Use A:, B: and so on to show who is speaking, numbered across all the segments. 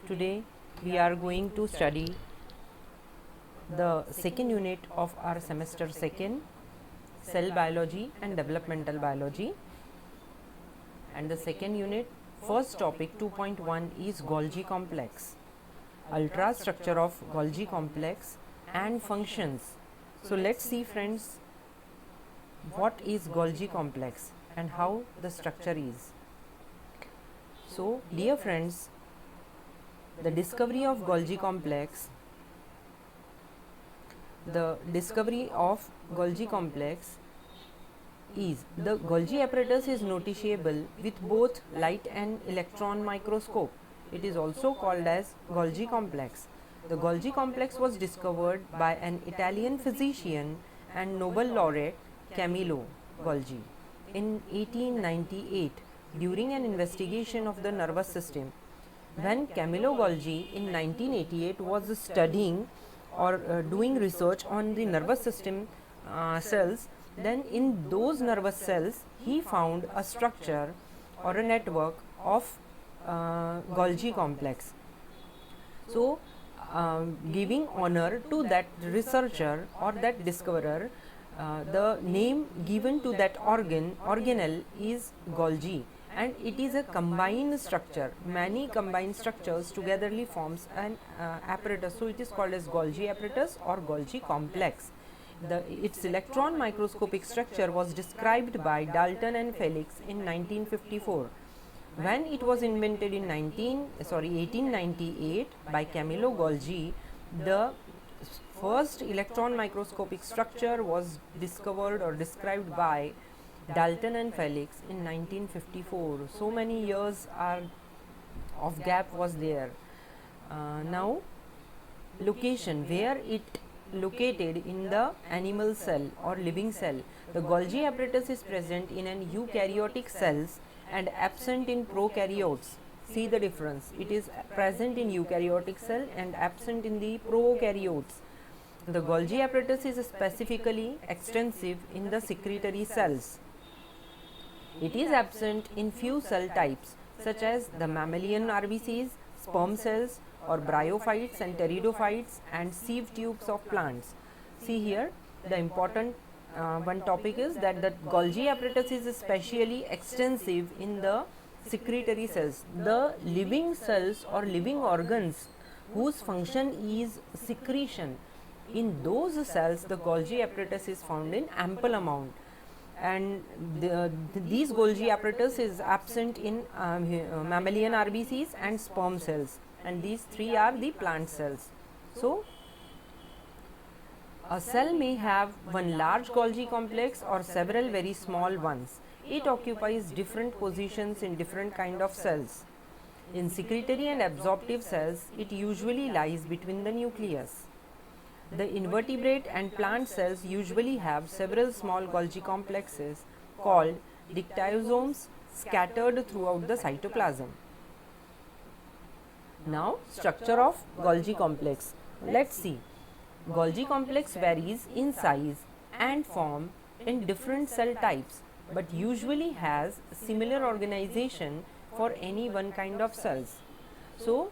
A: Today we are going to study the second unit of our semester second, cell biology and developmental biology, and the second unit first topic 2.1 is Golgi complex, ultra structure of Golgi complex and functions. So let's see friends, what is Golgi complex and how the structure is. So dear friends, the discovery of Golgi complex is the Golgi apparatus is noticeable with both light and electron microscope. It is also called as Golgi complex. The Golgi complex was discovered by an Italian physician and Nobel laureate Camillo Golgi in 1898 during an investigation of the nervous system. When Camillo Golgi in 1988 was studying or doing research on the nervous system cells, then in those nervous cells he found a structure or a network of Golgi complex. So giving honor to that researcher or that discoverer, the name given to that organelle is Golgi, and it is a combined structure. Many combined structures togetherly forms an apparatus, so it is called as Golgi apparatus or Golgi complex. Its electron microscopic structure was described by Dalton and Felix in 1954. When it was invented in 1898 by Camillo Golgi, the first electron microscopic structure was discovered or described by Dalton and Felix in 1954. So many years of gap was there. Now location, where it located in the animal cell or living cell. The Golgi apparatus is present in an eukaryotic cells and absent in prokaryotes. See the difference. It is present in eukaryotic cell and absent in the prokaryotes. The Golgi apparatus is specifically extensive in the secretory cells. It is absent in few cell types such as the mammalian RBCs, sperm cells or bryophytes and pteridophytes and sieve tubes of plants. See here, the important one topic is that the Golgi apparatus is especially extensive in the secretory cells, the living cells or living organs whose function is secretion. In those cells, the Golgi apparatus is found in ample amount, and these Golgi apparatus is absent in mammalian RBCs and sperm cells, and these three are the plant cells. So a cell may have one large Golgi complex or several very small ones. It occupies different positions in different kind of cells. In secretory and absorptive cells, it usually lies between the nucleus. The invertebrate and plant cells usually have several small Golgi complexes called dictyosomes scattered throughout the cytoplasm. Now, structure of Golgi complex. Let's see. Golgi complex varies in size and form in different cell types, but usually has similar organization for any one kind of cells. So,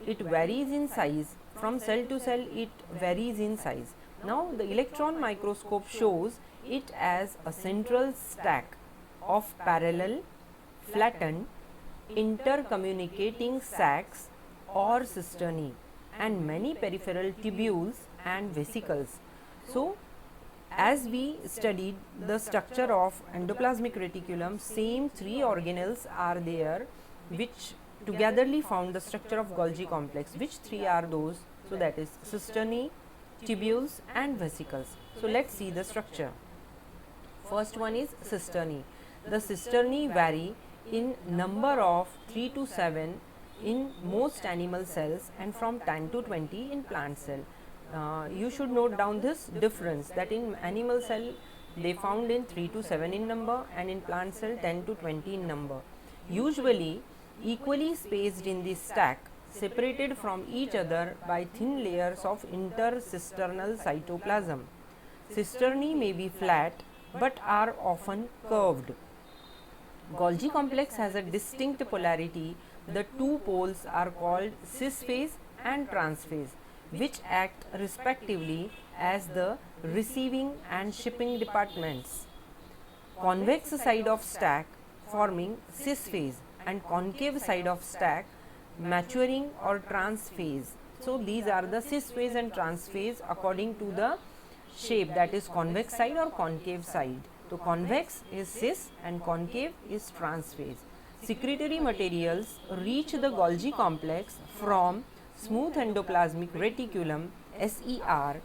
A: it varies in size. From cell to cell, it varies in size. Now, the electron microscope shows it as a central stack of parallel, flattened, intercommunicating sacs or cisternae and many peripheral tubules and vesicles. So, as we studied the structure of endoplasmic reticulum, same three organelles are there which togetherly found the structure of Golgi complex. Which three are those? So that is cisternae, tubules and vesicles. So let's see the structure. First one is cisternae. The cisternae vary in number of 3 to 7 in most animal cells and from 10 to 20 in plant cell. You should note down this difference, that in animal cell they found in 3 to 7 in number and in plant cell 10 to 20 in number. Usually equally spaced in the stack, separated from each other by thin layers of intercisternal cytoplasm. Cisternae may be flat but are often curved. Golgi complex has a distinct polarity the two poles are called cis phase and trans phase, which act respectively as the receiving and shipping departments. Convex side of stack forming cis phase and concave side of stack maturing or trans phase. So, these are the cis phase and trans phase according to the shape, that is convex side or concave side. So, convex is cis and concave is trans phase. Secretory materials reach the Golgi complex from smooth endoplasmic reticulum SER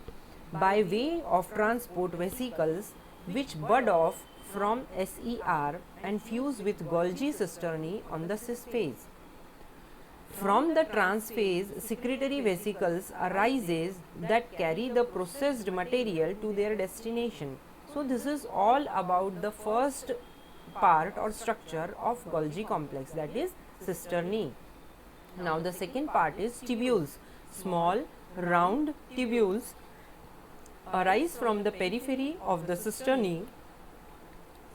A: by way of transport vesicles which bud off from SER and fuse with Golgi cisternae on the cis phase. From the trans phase, secretory vesicles arises that carry the processed material to their destination. So, this is all about the first part or structure of Golgi complex, that is cisternae. Now, the second part is tubules. Small round tubules arise from the periphery of the cisternae.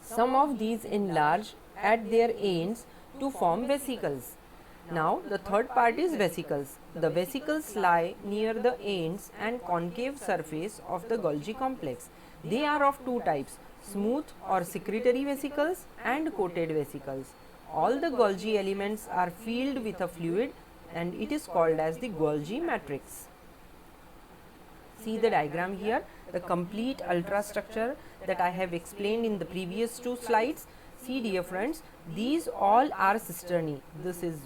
A: Some of these enlarge at their ends to form vesicles. Now, the third part is vesicles. The vesicles lie near the ends and concave surface of the Golgi complex. They are of two types, smooth or secretory vesicles and coated vesicles. All the Golgi elements are filled with a fluid and it is called as the Golgi matrix. See the diagram here, the complete ultrastructure that I have explained in the previous two slides. See dear friends, these all are cisternae. This is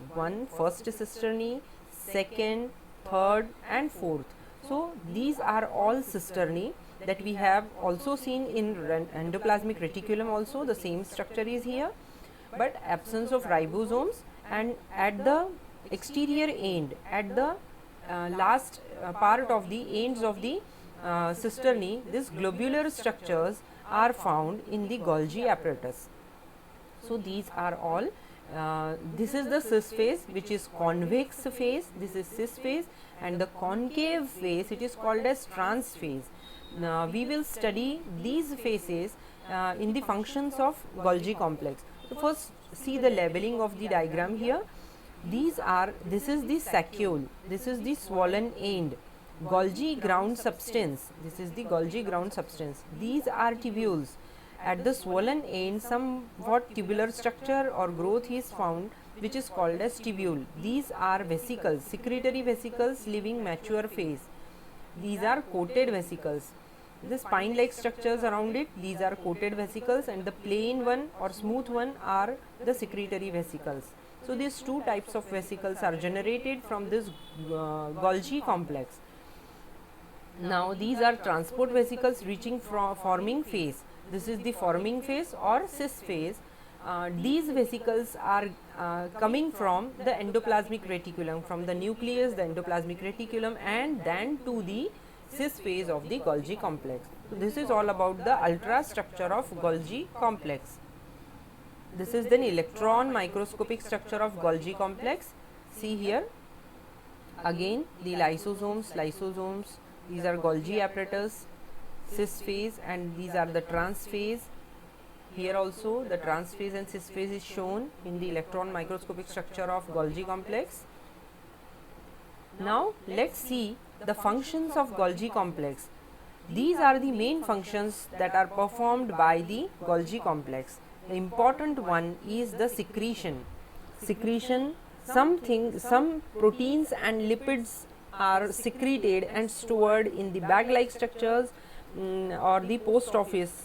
A: first cisternae, second, third and fourth. So, these are all cisternae that we have also seen in endoplasmic reticulum also, the same structure is here, but absence of ribosomes, and at the exterior end, at the last part of the ends of the cisternae, these globular structures are found in the Golgi apparatus. So, these are all, this is the cis phase which is convex phase, this is cis phase, and the concave phase it is called as trans phase. Now, we will study these phases in the functions of Golgi complex. So, first see the labeling of the diagram here. This is the saccule, this is the swollen end, Golgi ground substance, this is the Golgi ground substance. These are tubules. At the swollen end, somewhat tubular structure or growth is found which is called as tubule. These are vesicles, secretory vesicles leaving mature phase. These are coated vesicles. The spine-like structures around it, these are coated vesicles, and the plain one or smooth one are the secretory vesicles. So, these two types of vesicles are generated from this Golgi complex. Now, these are transport vesicles reaching from forming phase. This is the forming phase or cis phase. These vesicles are coming from the endoplasmic reticulum, from the nucleus, the endoplasmic reticulum, and then to the cis phase of the Golgi complex. So, this is all about the ultrastructure of Golgi complex. This is the electron microscopic structure of Golgi complex. See here, again the lysosomes, these are Golgi apparatus, cis phase, and these are the trans phase. Here also the trans phase and cis phase is shown in the electron microscopic structure of Golgi complex. Now, let us see the functions of Golgi complex. These are the main functions that are performed by the Golgi complex. The important one is the secretion. Some proteins and lipids are secreted and stored in the bag-like structures or the post office,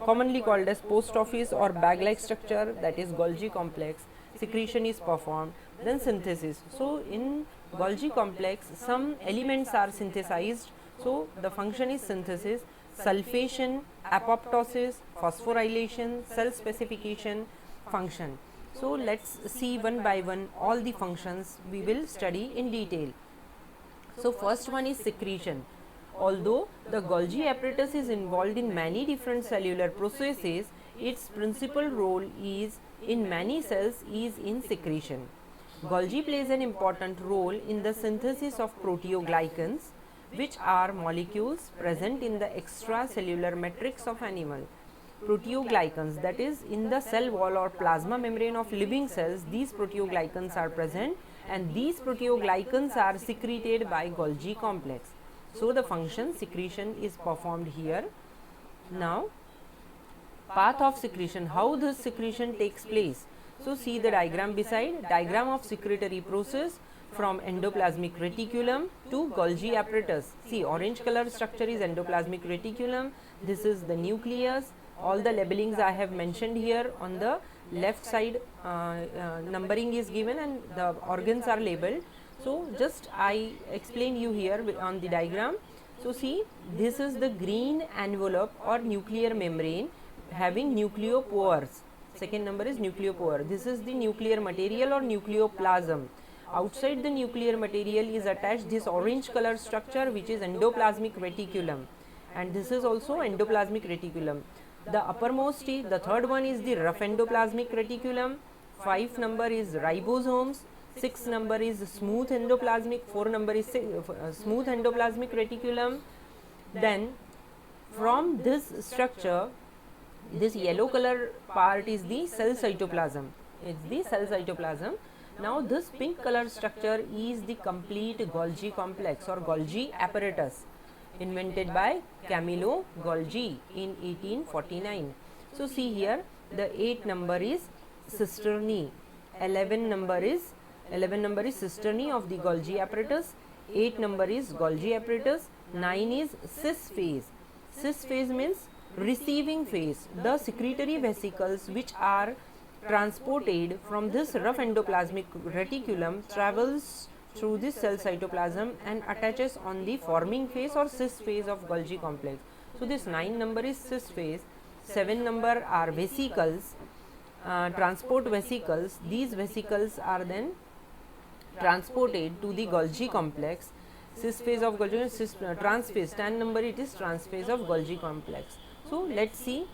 A: commonly called as post office or bag-like structure, that is Golgi complex. Secretion is performed, then synthesis. So, in Golgi complex some elements are synthesized. So, the function is synthesis, sulfation, apoptosis, phosphorylation, cell specification, function. So, let us see one by one all the functions we will study in detail. So, first one is secretion. Although the Golgi apparatus is involved in many different cellular processes, its principal role is in many cells is in secretion. Golgi plays an important role in the synthesis of proteoglycans, which are molecules present in the extracellular matrix of animal. proteoglycans, that is in the cell wall or plasma membrane of living cells, these proteoglycans are present, and these proteoglycans are secreted by Golgi complex. So the function secretion is performed here. Now path of secretion, how this secretion takes place. So see the diagram beside, diagram of secretory process from endoplasmic reticulum to Golgi apparatus. See, orange color structure is endoplasmic reticulum, this is the nucleus, all the labelings I have mentioned here. On the left side numbering is given and the organs are labeled. So just I explain you here on the diagram. So see, this is the green envelope or nuclear membrane having nucleopores. Second number is nucleopore. This is the nuclear material or nucleoplasm. Outside the nuclear material is attached this orange color structure, which is endoplasmic reticulum, and this is also endoplasmic reticulum. The uppermost is, the third one is the rough endoplasmic reticulum, 5 number is ribosomes, 6 number is smooth endoplasmic, 4 number is smooth endoplasmic reticulum. Then from this structure, this yellow color part is the cell cytoplasm, it's the cell cytoplasm. Now this pink color structure is the complete Golgi complex or Golgi apparatus, invented by Camillo Golgi in 1849. So see here, the 8 number is cisternae, 11 number is cisternae of the Golgi apparatus, 8 number is Golgi apparatus, 9 is cis phase. Cis phase means receiving phase. The secretory vesicles which are transported from this rough endoplasmic reticulum travels through this cell cytoplasm and attaches on the forming phase or cis phase of Golgi complex. So this 9 number is cis phase, 7 number are vesicles, transport vesicles. These vesicles are then transported to the Golgi complex. Cis phase of Golgi, trans phase, 10 number it is trans phase of Golgi complex. So let's see,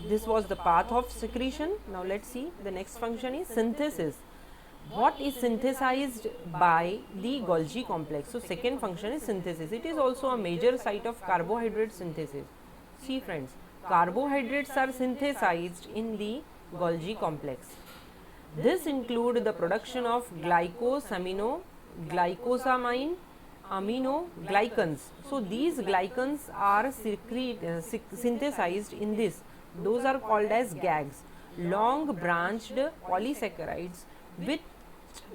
A: this was the path of secretion. Now let's see, the next function is synthesis. What is synthesized by the Golgi complex? So second function is synthesis. It is also a major site of carbohydrate synthesis. See friends, carbohydrates are synthesized in the Golgi complex. This include the production of glycosamine, aminoglycans. So these glycans are synthesized in this. Those are called as GAGs, long branched polysaccharides, which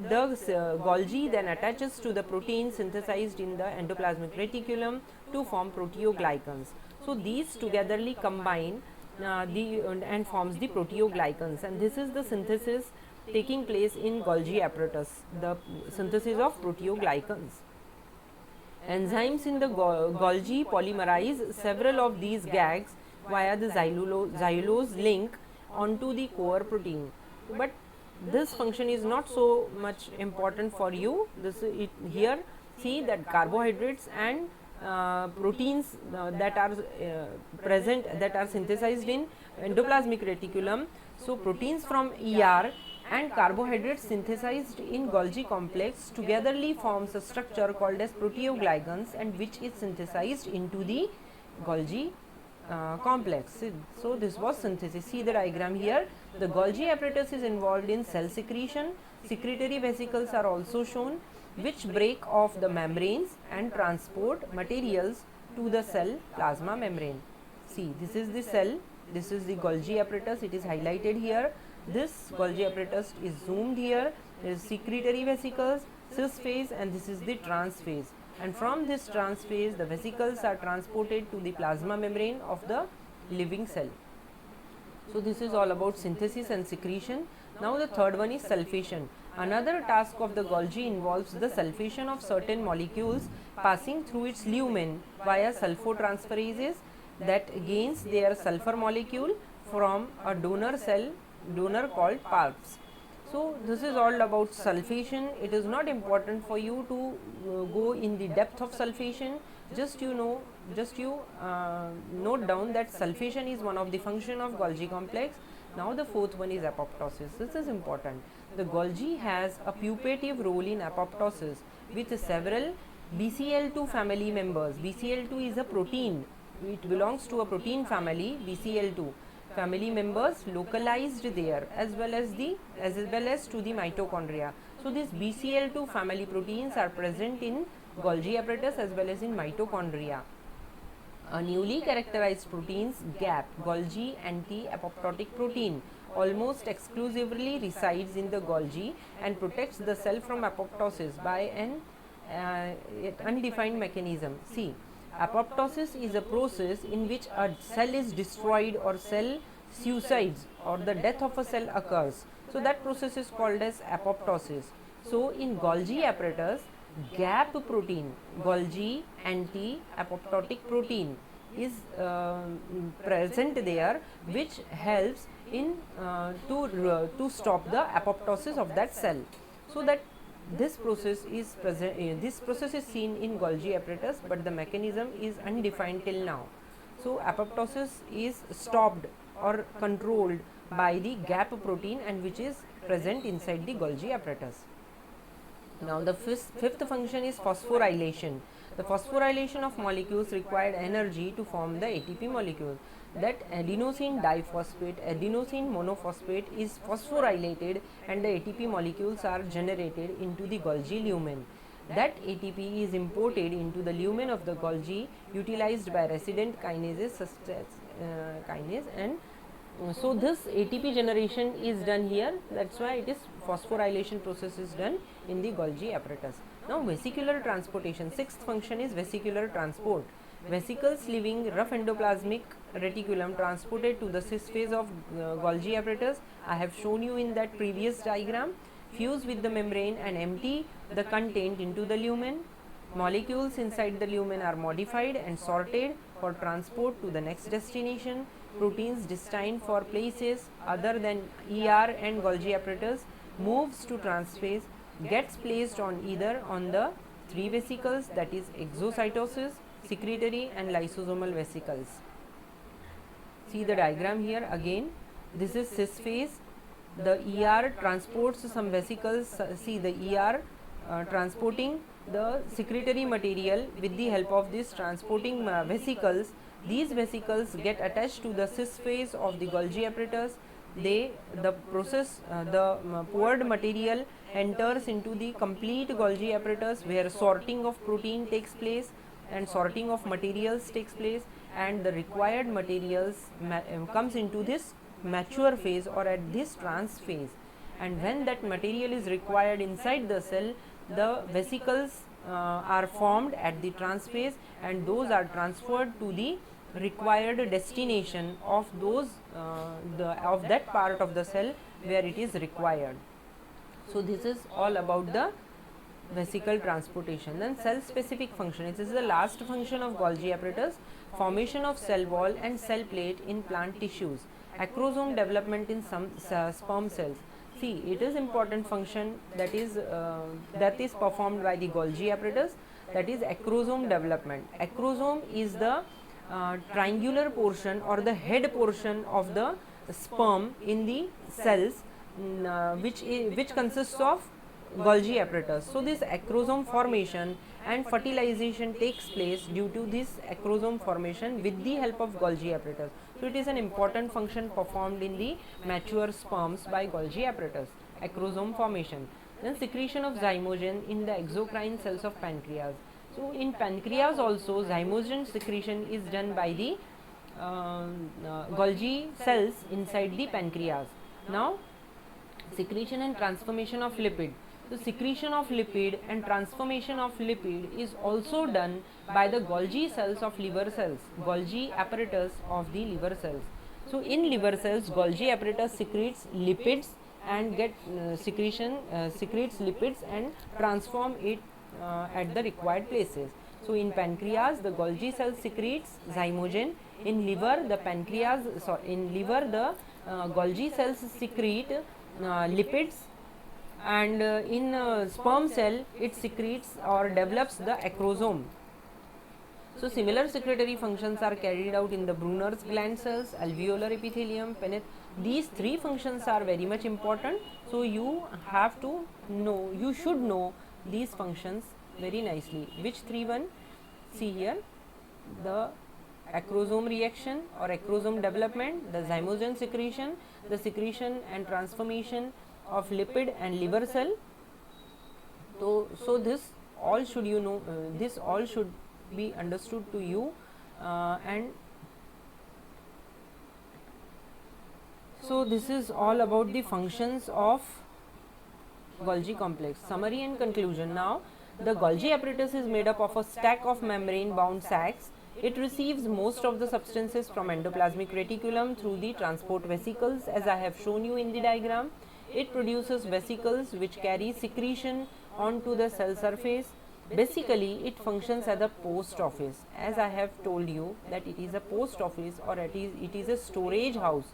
A: the Golgi then attaches to the protein synthesized in the endoplasmic reticulum to form proteoglycans. So these togetherly combine and forms the proteoglycans, and this is the synthesis taking place in Golgi apparatus, the synthesis of proteoglycans. Enzymes in the Golgi polymerize several of these GAGs via the xylulose link onto the core protein. But this function is not so much important for you. Here see that carbohydrates and proteins that are present, that are synthesized in endoplasmic reticulum. So proteins from ER and carbohydrates synthesized in Golgi complex togetherly forms a structure called as proteoglycans, and which is synthesized into the Golgi complex. So this was synthesis. See the diagram here. The Golgi apparatus is involved in cell secretion. Secretory vesicles are also shown, which break off the membranes and transport materials to the cell plasma membrane. See, this is the cell, this is the Golgi apparatus, it is highlighted here. This Golgi apparatus is zoomed here. There is secretory vesicles, cis phase, and this is the trans phase. And from this trans phase, the vesicles are transported to the plasma membrane of the living cell. So this is all about synthesis and secretion. Now the third one is sulfation. Another task of the Golgi involves the sulfation of certain molecules passing through its lumen via sulfotransferases that gains their sulfur molecule from a donor called palps. So this is all about sulfation. It is not important for you to go in the depth of sulfation. Just you note down that sulfation is one of the function of Golgi complex. Now the fourth one is apoptosis. This is important. The Golgi has a pupative role in apoptosis with several BCL2 family members. BCL2 is a protein it belongs to a protein family BCL2. Family members localized there as well as to the mitochondria. So these BCL2 family proteins are present in Golgi apparatus as well as in mitochondria. A newly characterized proteins gap, Golgi anti-apoptotic protein, almost exclusively resides in the Golgi and protects the cell from apoptosis by an undefined mechanism. See, apoptosis is a process in which a cell is destroyed or cell suicides or the death of a cell occurs. So that process is called as apoptosis. So in Golgi apparatus, gap protein, Golgi anti-apoptotic protein is present there, which helps in to stop the apoptosis of that cell. So that this process is present. This process is seen in Golgi apparatus, but the mechanism is undefined till now. So apoptosis is stopped or controlled by the gap protein, and which is present inside the Golgi apparatus. Now the fifth function is phosphorylation. The phosphorylation of molecules required energy to form the ATP molecule. That adenosine diphosphate, adenosine monophosphate is phosphorylated and the ATP molecules are generated into the Golgi lumen. That ATP is imported into the lumen of the Golgi, utilized by resident kinases such as kinase, and so this ATP generation is done here. That's why it is phosphorylation process is done in the Golgi apparatus. Now vesicular transportation, sixth function is vesicular transport. Vesicles leaving rough endoplasmic reticulum transported to the cis phase of Golgi apparatus. I have shown you in that previous diagram. Fuse with the membrane and empty the content into the lumen. Molecules inside the lumen are modified and sorted for transport to the next destination. Proteins destined for places other than ER and Golgi apparatus moves to transphase, gets placed on either on the three vesicles, that is exocytosis, secretory and lysosomal vesicles. See the diagram here again. This is cis phase. The ER transports some vesicles. See the ER transporting the secretory material with the help of this transporting vesicles. These vesicles get attached to the cis phase of the Golgi apparatus. The poured material enters into the complete Golgi apparatus, where sorting of protein takes place and sorting of materials takes place, and the required materials comes into this mature phase or at this trans phase. And when that material is required inside the cell, the vesicles are formed at the trans phase, and those are transferred to the required destination of those of that part of the cell where it is required. So this is all about the vesicle transportation. Then cell specific function, this is the last function of Golgi apparatus. Formation of cell wall and cell plate in plant tissues. Acrosome development in some sperm cells. See, it is important function that is performed by the Golgi apparatus, that is acrosome development. Acrosome is the triangular portion or the head portion of the sperm in the cells, which consists of Golgi apparatus. So this acrosome formation and fertilization takes place due to this acrosome formation with the help of Golgi apparatus. So it is an important function performed in the mature sperms by Golgi apparatus, acrosome formation. Then secretion of zymogen in the exocrine cells of pancreas. So in pancreas also zymogen secretion is done by the Golgi cells inside the pancreas. Now secretion and transformation of lipid. The secretion of lipid and transformation of lipid is also done by the Golgi cells of liver cells, Golgi apparatus of the liver cells. So in liver cells, Golgi apparatus secretes lipids and secretes lipids and transform it at the required places. So in pancreas, the Golgi cell secretes zymogen. In liver, the Golgi cells secrete lipids, and in sperm cell it secretes or develops the acrosome. So similar secretory functions are carried out in the Brunner's gland cells, alveolar epithelium, These three functions are very much important. So you should know these functions very nicely. Which three one? See here, the acrosome reaction or acrosome development, the zymogen secretion, the secretion and transformation of lipid and liver cell. So this all should you know, this all should be understood to you, and so this is all about the functions of Golgi complex. Summary and conclusion. Now, the Golgi apparatus is made up of a stack of membrane bound sacs. It receives most of the substances from endoplasmic reticulum through the transport vesicles, as I have shown you in the diagram. It produces vesicles which carry secretion onto the cell surface. Basically, it functions as a post office, as I have told you that it is a post office, or it is a storage house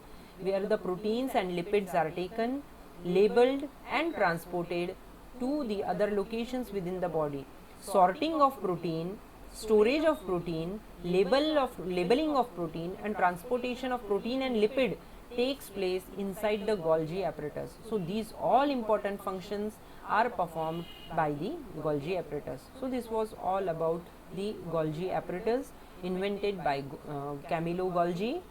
A: where the proteins and lipids are taken, labeled and transported to the other locations within the body. Sorting of protein, storage of protein, labeling of protein and transportation of protein and lipid takes place inside the Golgi apparatus. So these all important functions are performed by the Golgi apparatus. So this was all about the Golgi apparatus invented by Camillo Golgi,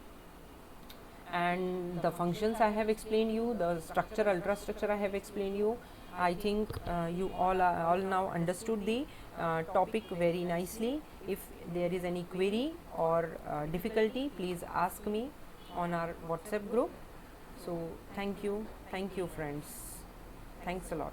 A: and the functions I have explained you, the structure, ultrastructure I have explained you. I think you all now understood the topic very nicely. If there is any query or difficulty, please ask me on our WhatsApp group. So thank you friends, thanks a lot.